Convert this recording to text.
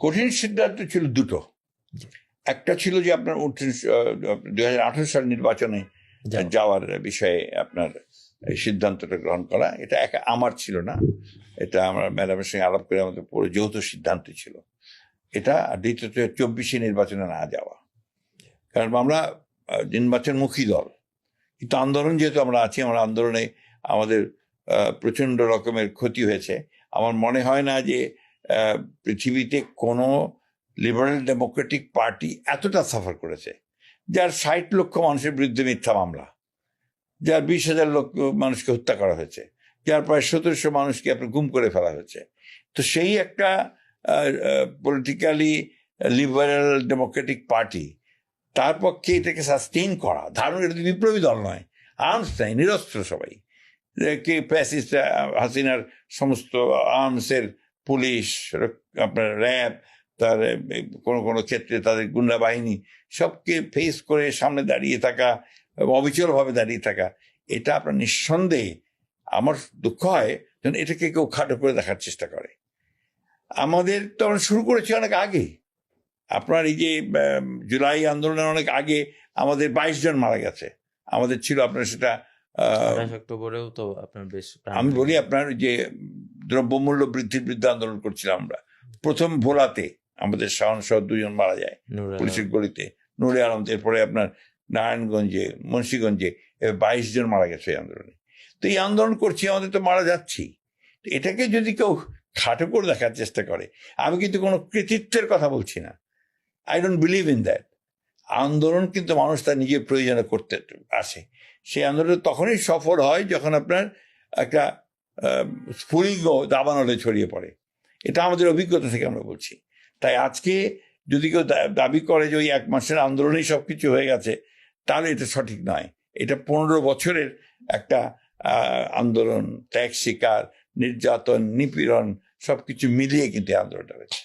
কঠিন সিদ্ধান্ত ছিল দুটো। একটা ছিল যে আপনার 2018 সাল নির্বাচনে যাওয়ার বিষয়ে আপনার সিদ্ধান্তটা গ্রহণ করা, এটা আমার ছিল না, এটা আমরা ম্যাডামের সঙ্গে আলাপ করে আমাদের পুরো যৌথ সিদ্ধান্ত ছিল এটা। দ্বিতীয়ত 24 নির্বাচনে না যাওয়া, কারণ আমরা নির্বাচনমুখী দল, কিন্তু আন্দোলন যেহেতু আমরা আছি, আমরা আন্দোলনে আমাদের প্রচন্ড রকমের ক্ষতি হয়েছে। আমার মনে হয় না যে পৃথিবীতে কোনো লিবারেল ডেমোক্রেটিক পার্টি এতটা সাফার করেছে, যার 60 লক্ষ মানুষের বিরুদ্ধে মিথ্যা মামলা, যার 20,000 লোক মানুষকে হত্যা করা হয়েছে, যার প্রায় 1700 মানুষকে আপনার গুম করে ফেলা হয়েছে। তো সেই একটা পলিটিক্যালি লিবারেল ডেমোক্রেটিক পার্টি, তার পক্ষে এটাকে সাস্টেইন করা, ধারণ, এটা বিপ্লবী দল নয়, আর্মস নাই, নিরস্ত্র সবাই, কে ফ্যাসিস্ট হাসিনার সমস্ত আর্মসের পুলিশ, আপনার র্যাব, তার কোনো কোনো ক্ষেত্রে তাদের গুন্ডা বাহিনী, সবকে ফেস করে সামনে দাঁড়িয়ে থাকা, অবিচলভাবে দাঁড়িয়ে থাকা, এটা আপনার নিঃসন্দেহে, আমার দুঃখ হয় যেন এটাকে কেউ খাটো করে দেখার চেষ্টা করে। আমাদের তো আমরা শুরু করেছি অনেক আগে, আপনার এই যে জুলাই আন্দোলনের অনেক আগে আমাদের 22 জন মারা গেছে। আমাদের ছিল আপনার সেটা অক্টোবরেও তো আপনার বেশ, আমি বলি আপনার যে দ্রব্যমূল্য বৃদ্ধির বিরুদ্ধে আন্দোলন করছিলাম আমরা, প্রথম ভোলাতে আমাদের শাওন সহ 2 জন মারা যায় পুলিশের গলিতে, নুরে আলম, এরপরে আপনার নারায়ণগঞ্জে, মুন্সিগঞ্জে 22 জন মারা গেছে এই আন্দোলনে। তো এই আন্দোলন করছি, আমাদের তো মারা যাচ্ছি, এটাকে যদি কেউ খাটো করে দেখার চেষ্টা করে, আমি কিন্তু কোনো কৃতিত্বের কথা বলছি না, I don't believe in that. আন্দোলন কিন্তু মানুষ তার নিজের প্রয়োজনে করতে আসে, সেই আন্দোলন তখনই সফল হয় যখন আপনার একটা স্ফুলিঙ্গ দাবানলে ছড়িয়ে পড়ে। এটা আমাদের অভিজ্ঞতা থেকে আমরা বলছি। তাই আজকে যদি কেউ দাবি করে যে ওই 1 মাসের আন্দোলনেই সবকিছু হয়ে গেছে, তাহলে এটা সঠিক নয়। এটা 15 বছরের একটা আন্দোলন, ত্যাগ স্বীকার, নির্যাতন, নিপীড়ন, সবকিছু মিলিয়ে কিন্তু আন্দোলনটা হয়েছে।